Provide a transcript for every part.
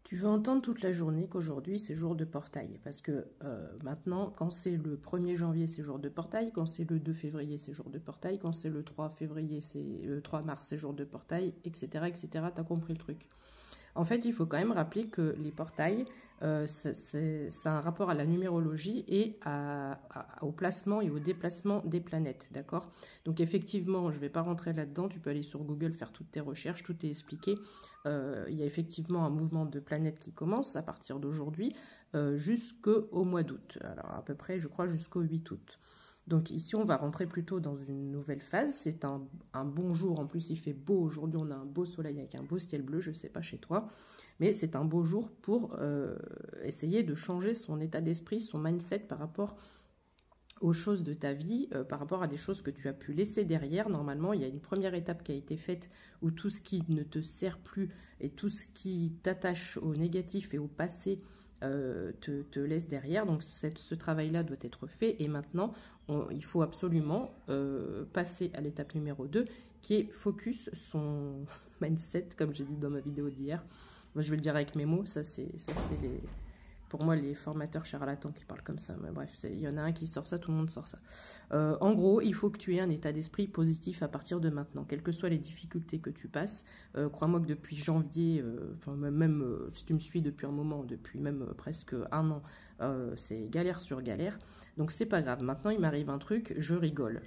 Tu vas entendre toute la journée qu'aujourd'hui c'est jour de portail, parce que maintenant, quand c'est le 1er janvier, c'est jour de portail, quand c'est le 2 février, c'est jour de portail, quand c'est le 3 février, c'est le 3 mars, c'est jour de portail, etc., etc., t'as compris le truc. En fait, il faut quand même rappeler que les portails, c'est un rapport à la numérologie et au placement et au déplacement des planètes, d'accord? Donc effectivement, je ne vais pas rentrer là-dedans, tu peux aller sur Google, faire toutes tes recherches, tout est expliqué. Il y a effectivement un mouvement de planètes qui commence à partir d'aujourd'hui jusqu'au mois d'août. Alors à peu près, je crois, jusqu'au 8 août. Donc ici, on va rentrer plutôt dans une nouvelle phase. C'est un bon jour. En plus, il fait beau. Aujourd'hui, on a un beau soleil avec un beau ciel bleu. Je ne sais pas chez toi. Mais c'est un beau jour pour essayer de changer son état d'esprit, son mindset par rapport aux choses de ta vie, par rapport à des choses que tu as pu laisser derrière. Normalement, il y a une première étape qui a été faite où tout ce qui ne te sert plus et tout ce qui t'attache au négatif et au passé te laisse derrière. Donc ce travail-là doit être fait et maintenant il faut absolument passer à l'étape numéro 2 qui est focus son mindset, comme j'ai dit dans ma vidéo d'hier. Moi je vais le dire avec mes mots, ça c'est pour moi les formateurs charlatans qui parlent comme ça, mais bref, il y en a un qui sort ça, tout le monde sort ça. En gros, il faut que tu aies un état d'esprit positif à partir de maintenant, quelles que soient les difficultés que tu passes. Crois-moi que depuis janvier, même si tu me suis depuis un moment, depuis même presque un an, c'est galère sur galère, donc c'est pas grave. Maintenant il m'arrive un truc, je rigole,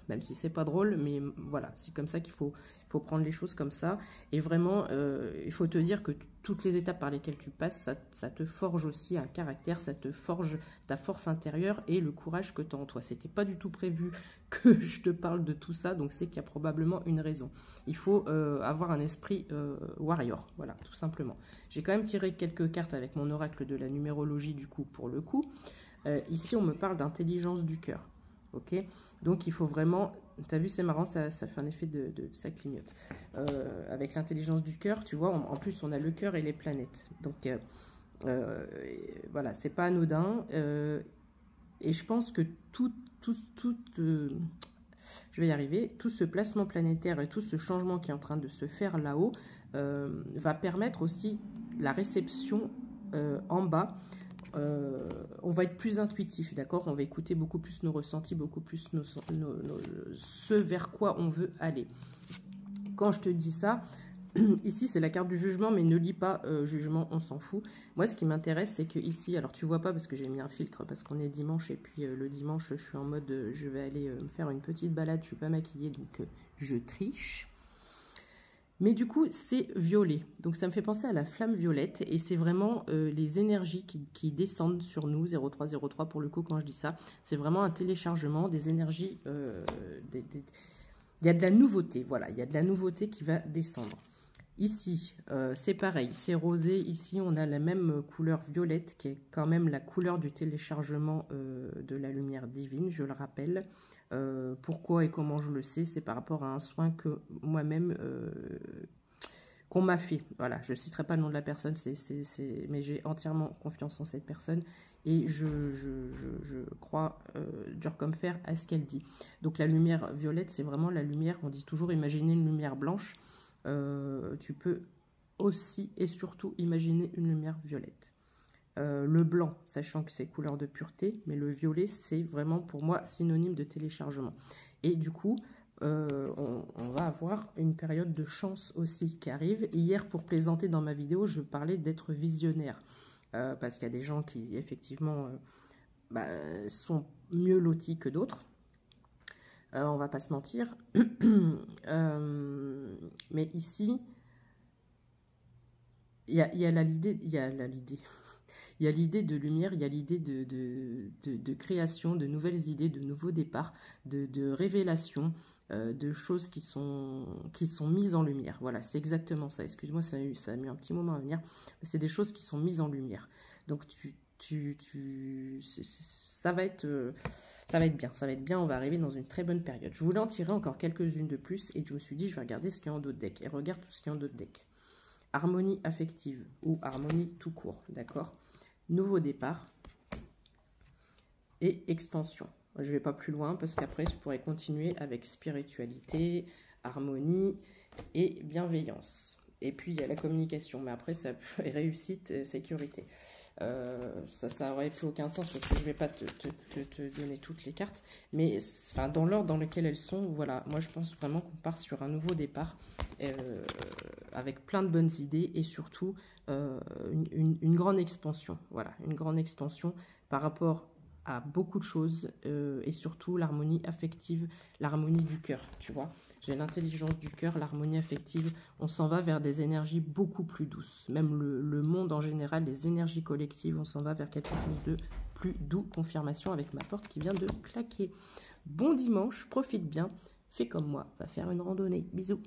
même si c'est pas drôle, mais voilà, c'est comme ça qu'il faut prendre les choses comme ça. Et vraiment, il faut te dire que toutes les étapes par lesquelles tu passes, ça te forge aussi un caractère, ça te forge ta force intérieure et le courage que tu as en toi. C'était pas du tout prévu que je te parle de tout ça, donc c'est qu'il y a probablement une raison. Il faut avoir un esprit warrior, voilà, tout simplement. J'ai quand même tiré quelques cartes avec mon oracle de la numérologie du coup, pour le coup. Ici, on me parle d'intelligence du cœur, ok? Donc, il faut vraiment... T'as vu, c'est marrant, ça fait un effet ça clignote. Avec l'intelligence du cœur, tu vois, en plus, on a le cœur et les planètes. Donc, voilà, c'est pas anodin. Et je pense que je vais y arriver, tout ce placement planétaire et tout ce changement qui est en train de se faire là-haut va permettre aussi la réception en bas. On va être plus intuitif, d'accord? On va écouter beaucoup plus nos ressentis, beaucoup plus ce vers quoi on veut aller. Quand je te dis ça, ici c'est la carte du jugement, mais ne lis pas jugement, on s'en fout. Moi ce qui m'intéresse c'est que ici, alors tu vois pas parce que j'ai mis un filtre, parce qu'on est dimanche et puis le dimanche je suis en mode je vais aller me faire une petite balade, je suis pas maquillée donc je triche. Mais du coup, c'est violet. Donc, ça me fait penser à la flamme violette. Et c'est vraiment les énergies qui descendent sur nous, 0303 pour le coup, quand je dis ça. C'est vraiment un téléchargement des énergies. Il y a de la nouveauté, voilà. Il y a de la nouveauté qui va descendre. Ici, c'est pareil, c'est rosé. Ici, on a la même couleur violette, qui est quand même la couleur du téléchargement de la lumière divine, je le rappelle. Pourquoi et comment je le sais, c'est par rapport à un soin que moi-même, qu'on m'a fait. Voilà, je ne citerai pas le nom de la personne, mais j'ai entièrement confiance en cette personne et je crois dur comme fer à ce qu'elle dit. Donc la lumière violette, c'est vraiment la lumière, on dit toujours imaginer une lumière blanche. Tu peux aussi et surtout imaginer une lumière violette. Le blanc, sachant que c'est couleur de pureté, mais le violet, c'est vraiment pour moi synonyme de téléchargement. Et du coup, on va avoir une période de chance aussi qui arrive. Hier, pour plaisanter dans ma vidéo, je parlais d'être visionnaire. Parce qu'il y a des gens qui, effectivement, sont mieux lotis que d'autres. On va pas se mentir. Mais ici, il y a l'idée de lumière, il y a l'idée de création, de nouvelles idées, de nouveaux départs, de révélations, de choses qui sont mises en lumière. Voilà, c'est exactement ça. Excuse-moi, ça a mis un petit moment à venir. C'est des choses qui sont mises en lumière. Donc, ça va être bien, on va arriver dans une très bonne période. Je voulais en tirer encore quelques-unes de plus et je me suis dit, je vais regarder ce qu'il y a en d'autres decks. Et regarde tout ce qu'il y a en d'autres decks. Harmonie affective ou harmonie tout court, d'accord? Nouveau départ et expansion. Je ne vais pas plus loin parce qu'après, je pourrais continuer avec spiritualité, harmonie et bienveillance. Et puis, il y a la communication. Mais après, ça réussite, sécurité. Ça aurait plus aucun sens parce que je ne vais pas te donner toutes les cartes. Mais enfin, dans l'ordre dans lequel elles sont, voilà. Moi, je pense vraiment qu'on part sur un nouveau départ avec plein de bonnes idées et surtout une grande expansion. Voilà, une grande expansion par rapport à beaucoup de choses et surtout l'harmonie affective, l'harmonie du cœur, tu vois. J'ai l'intelligence du cœur, l'harmonie affective, on s'en va vers des énergies beaucoup plus douces. Même le monde en général, les énergies collectives, on s'en va vers quelque chose de plus doux. Confirmation avec ma porte qui vient de claquer. Bon dimanche, profite bien, fais comme moi, va faire une randonnée. Bisous.